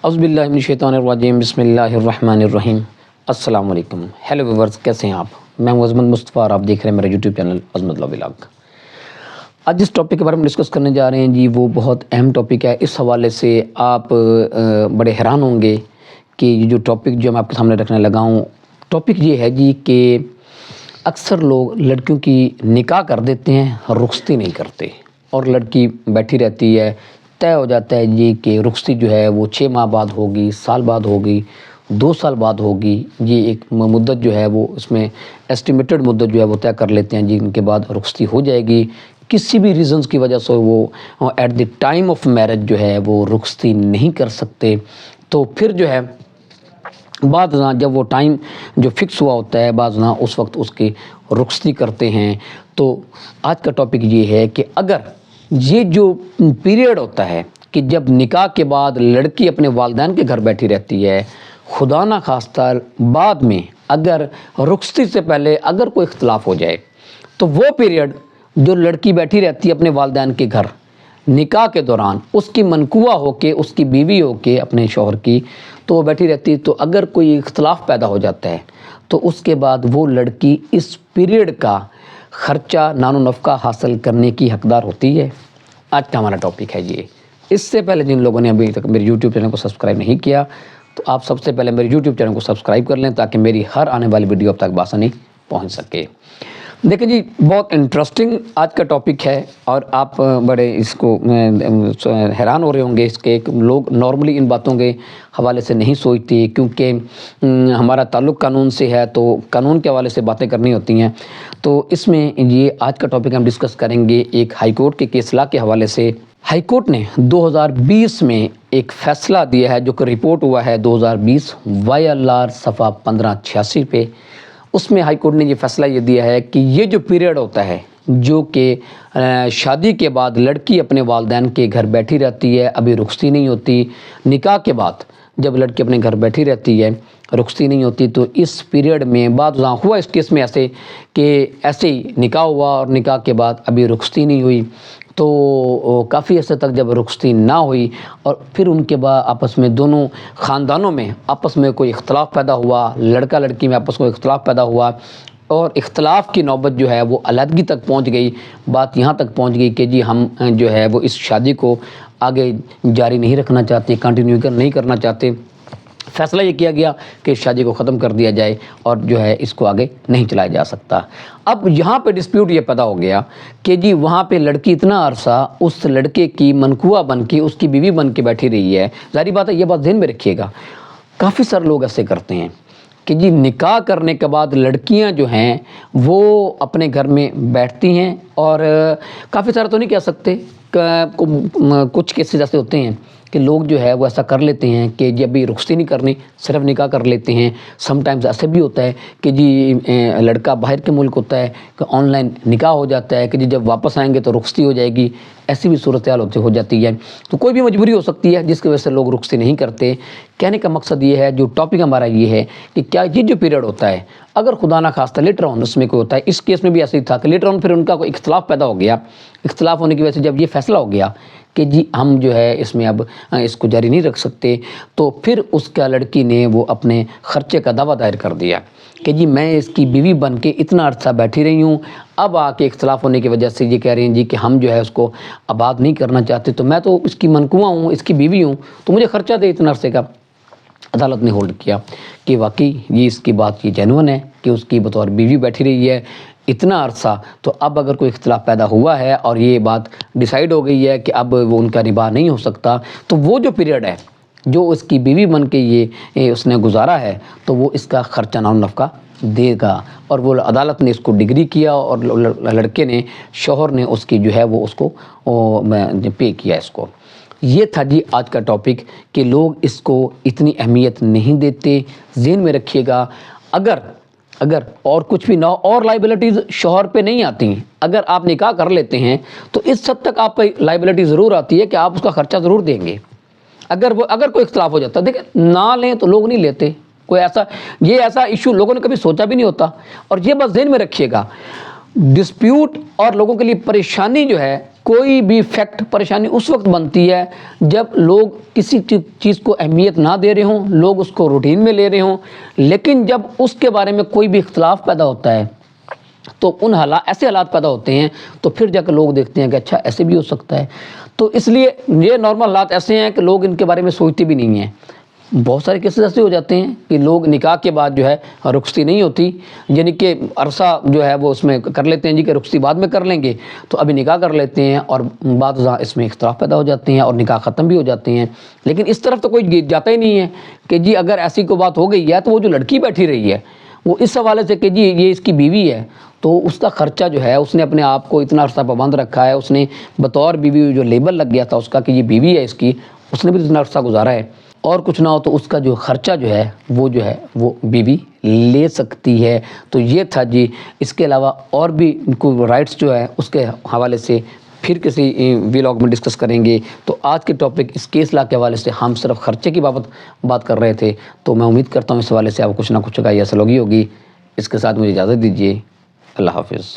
اعوذ باللہ من الشیطان الرجیم، بسم اللہ الرحمن الرحیم۔ السلام علیکم، ہیلو ویورز، کیسے ہیں آپ؟ میں ہوں عظمت مصطفیٰ اور آپ دیکھ رہے ہیں میرا یوٹیوب چینل عظمت لاء ولاگ۔ آج جس ٹاپک کے بارے میں ڈسکس کرنے جا رہے ہیں جی، وہ بہت اہم ٹاپک ہے۔ اس حوالے سے آپ بڑے حیران ہوں گے کہ یہ جو ٹاپک جو میں آپ کے سامنے رکھنے لگا ہوں، ٹاپک یہ ہے جی کہ اکثر لوگ لڑکیوں کی نکاح کر دیتے ہیں، رخصتی نہیں کرتے، اور لڑکی بیٹھی رہتی ہے۔ طے ہو جاتا ہے جی کہ رخصتی جو ہے وہ 6 ماہ بعد ہوگی، سال بعد ہوگی، 2 سال بعد ہوگی۔ یہ ایک مدت جو ہے وہ اس میں ایسٹیمیٹڈ مدت جو ہے وہ طے کر لیتے ہیں جی، ان کے بعد رخصتی ہو جائے گی۔ کسی بھی ریزنز کی وجہ سے وہ at the time of marriage جو ہے وہ رخصتی نہیں کر سکتے، تو پھر جو ہے بعض جب وہ ٹائم جو فکس ہوا ہوتا ہے، بعض اس وقت اس کی رخصتی کرتے ہیں۔ تو آج کا ٹاپک یہ ہے کہ اگر یہ جو پیریڈ ہوتا ہے کہ جب نکاح کے بعد لڑکی اپنے والدین کے گھر بیٹھی رہتی ہے، خدا نہ خواستہ بعد میں اگر رخصتی سے پہلے اگر کوئی اختلاف ہو جائے، تو وہ پیریڈ جو لڑکی بیٹھی رہتی ہے اپنے والدین کے گھر نکاح کے دوران، اس کی منکوہ ہو کے، اس کی بیوی ہو کے اپنے شوہر کی، تو وہ بیٹھی رہتی ہے، تو اگر کوئی اختلاف پیدا ہو جاتا ہے تو اس کے بعد وہ لڑکی اس پیریڈ کا خرچہ نان و نفقہ حاصل کرنے کی حقدار ہوتی ہے۔ آج کا ہمارا ٹاپک ہے یہ۔ اس سے پہلے جن لوگوں نے ابھی تک میرے یوٹیوب چینل کو سبسکرائب نہیں کیا، تو آپ سب سے پہلے میرے یوٹیوب چینل کو سبسکرائب کر لیں تاکہ میری ہر آنے والی ویڈیو آپ تک بآسانی پہنچ سکے۔ دیکھیں جی، بہت انٹرسٹنگ آج کا ٹاپک ہے، اور آپ بڑے اس کو حیران ہو رہے ہوں گے اس کے، لوگ نارملی ان باتوں کے حوالے سے نہیں سوچتے، کیونکہ ہمارا تعلق قانون سے ہے، تو قانون کے حوالے سے باتیں کرنی ہوتی ہیں۔ تو اس میں یہ آج کا ٹاپک ہم ڈسکس کریں گے ایک ہائی کورٹ کے کیس لا کے حوالے سے۔ ہائی کورٹ نے 2020 میں ایک فیصلہ دیا ہے جو کہ رپورٹ ہوا ہے 2020 YLR صفحہ 1586 پہ۔ اس میں ہائی کورٹ نے یہ فیصلہ یہ دیا ہے کہ یہ جو پیریڈ ہوتا ہے جو کہ شادی کے بعد لڑکی اپنے والدین کے گھر بیٹھی رہتی ہے، ابھی رخصتی نہیں ہوتی، نکاح کے بعد جب لڑکی اپنے گھر بیٹھی رہتی ہے، رخصتی نہیں ہوتی، تو اس پیریڈ میں بعد ہوا اس کیس میں ایسے کہ ایسے ہی نکاح ہوا اور نکاح کے بعد ابھی رخصتی نہیں ہوئی، تو کافی عرصے تک جب رخصتی نہ ہوئی اور پھر ان کے بعد آپس میں دونوں خاندانوں میں آپس میں کوئی اختلاف پیدا ہوا، لڑکا لڑکی میں آپس میں اختلاف پیدا ہوا، اور اختلاف کی نوبت جو ہے وہ علیحدگی تک پہنچ گئی، بات یہاں تک پہنچ گئی کہ جی ہم جو ہے وہ اس شادی کو آگے جاری نہیں رکھنا چاہتے، کنٹینیو نہیں کرنا چاہتے۔ فیصلہ یہ کیا گیا کہ اس شادی کو ختم کر دیا جائے اور جو ہے اس کو آگے نہیں چلایا جا سکتا۔ اب یہاں پہ ڈسپیوٹ یہ پیدا ہو گیا کہ جی وہاں پہ لڑکی اتنا عرصہ اس لڑکے کی منکوہ بن کے، اس کی بیوی بن کے بیٹھی رہی ہے۔ ظاہری بات ہے، یہ بات ذہن میں رکھیے گا، کافی سارے لوگ ایسے کرتے ہیں کہ جی نکاح کرنے کے بعد لڑکیاں جو ہیں وہ اپنے گھر میں بیٹھتی ہیں، اور کافی سارے تو نہیں کہہ سکتے، کچھ کیسز ایسے ہوتے ہیں کہ لوگ جو ہے وہ ایسا کر لیتے ہیں کہ جب بھی رخصتی نہیں کرنی، صرف نکاح کر لیتے ہیں۔ سم ٹائمز ایسے بھی ہوتا ہے کہ جی لڑکا باہر کے ملک ہوتا ہے کہ آن لائن نکاح ہو جاتا ہے کہ جی جب واپس آئیں گے تو رخصتی ہو جائے گی، ایسی بھی صورتحال ہو جاتی ہے۔ تو کوئی بھی مجبوری ہو سکتی ہے جس کی وجہ سے لوگ رخصتی نہیں کرتے۔ کہنے کا مقصد یہ ہے، جو ٹاپک ہمارا یہ ہے کہ کیا یہ جو پیریڈ ہوتا ہے، اگر خدا نہ خواستہ لیٹر آن اس میں کوئی ہوتا ہے، اس کیس میں بھی ایسے ہی تھا کہ لیٹر آن پھر ان کا کوئی اختلاف پیدا ہو گیا، اختلاف ہونے کی وجہ سے جب یہ فیصلہ ہو گیا کہ جی ہم جو ہے اس میں اب اس کو جاری نہیں رکھ سکتے، تو پھر اس کا لڑکی نے وہ اپنے خرچے کا دعویٰ دائر کر دیا کہ جی میں اس کی بیوی بن کے اتنا عرصہ بیٹھی رہی ہوں، اب آ کے اختلاف ہونے کی وجہ سے یہ کہہ رہے ہیں جی کہ ہم جو ہے اس کو آباد نہیں کرنا چاہتے، تو میں تو اس کی منکوہ ہوں، اس کی بیوی ہوں، تو مجھے خرچہ دے اتنا عرصے کا۔ عدالت نے ہولڈ کیا کہ واقعی یہ اس کی بات یہ جینون ہے کہ اس کی بطور بیوی بیٹھی رہی ہے اتنا عرصہ، تو اب اگر کوئی اختلاف پیدا ہوا ہے اور یہ بات ڈیسائیڈ ہو گئی ہے کہ اب وہ ان کا نباہ نہیں ہو سکتا، تو وہ جو پیریڈ ہے جو اس کی بیوی بن کے یہ اس نے گزارا ہے، تو وہ اس کا خرچہ نان و نفقہ دے گا۔ اور وہ عدالت نے اس کو ڈگری کیا، اور لڑکے نے، شوہر نے اس کی جو ہے وہ اس کو پے کیا اس کو۔ یہ تھا جی آج کا ٹاپک کہ لوگ اس کو اتنی اہمیت نہیں دیتے۔ ذہن میں رکھیے گا، اگر اور کچھ بھی نہ ہو اور لائبلٹیز شوہر پہ نہیں آتی ہیں، اگر آپ نکاح کر لیتے ہیں تو اس حد تک آپ پہ لائبلٹی ضرور آتی ہے کہ آپ اس کا خرچہ ضرور دیں گے۔ اگر کوئی اختلاف ہو جاتا ہے، دیکھیں نہ لیں تو لوگ نہیں لیتے، کوئی ایسا ایشو لوگوں نے کبھی سوچا بھی نہیں ہوتا۔ اور یہ بات ذہن میں رکھیے گا، ڈسپیوٹ اور لوگوں کے لیے پریشانی جو ہے کوئی بھی فیکٹ پریشانی اس وقت بنتی ہے جب لوگ کسی چیز کو اہمیت نہ دے رہے ہوں، لوگ اس کو روٹین میں لے رہے ہوں، لیکن جب اس کے بارے میں کوئی بھی اختلاف پیدا ہوتا ہے تو ایسے حالات پیدا ہوتے ہیں تو پھر جا کر لوگ دیکھتے ہیں کہ اچھا ایسے بھی ہو سکتا ہے۔ تو اس لیے یہ نارمل حالات ایسے ہیں کہ لوگ ان کے بارے میں سوچتے بھی نہیں ہیں۔ بہت سارے کیسز ایسے ہو جاتے ہیں کہ لوگ نکاح کے بعد جو ہے رخصتی نہیں ہوتی، یعنی کہ عرصہ جو ہے وہ اس میں کر لیتے ہیں جی کہ رخصتی بعد میں کر لیں گے، تو ابھی نکاح کر لیتے ہیں اور بعض اس میں اختلاف پیدا ہو جاتے ہیں اور نکاح ختم بھی ہو جاتے ہیں۔ لیکن اس طرف تو کوئی جاتا ہی نہیں ہے کہ جی اگر ایسی کوئی بات ہو گئی ہے تو وہ جو لڑکی بیٹھی رہی ہے وہ اس حوالے سے کہ جی یہ اس کی بیوی ہے تو اس کا خرچہ جو ہے اس نے اپنے آپ کو اتنا عرصہ پابند رکھا ہے، اس نے بطور بیوی جو لیبل لگ گیا تھا اس کا کہ یہ بیوی ہے اس کی، اس نے بھی اتنا عرصہ گزارا ہے، اور کچھ نہ ہو تو اس کا جو خرچہ جو ہے وہ بیوی لے سکتی ہے۔ تو یہ تھا جی، اس کے علاوہ اور بھی کوئی رائٹس جو ہے اس کے حوالے سے پھر کسی ویلاگ میں ڈسکس کریں گے۔ تو آج کے ٹاپک اس کیس لا کے حوالے سے ہم صرف خرچے کی بات کر رہے تھے، تو میں امید کرتا ہوں اس حوالے سے آپ کو کچھ نہ کچھ چکائی حاصل ہوگی۔ اس کے ساتھ مجھے اجازت دیجیے، اللہ حافظ۔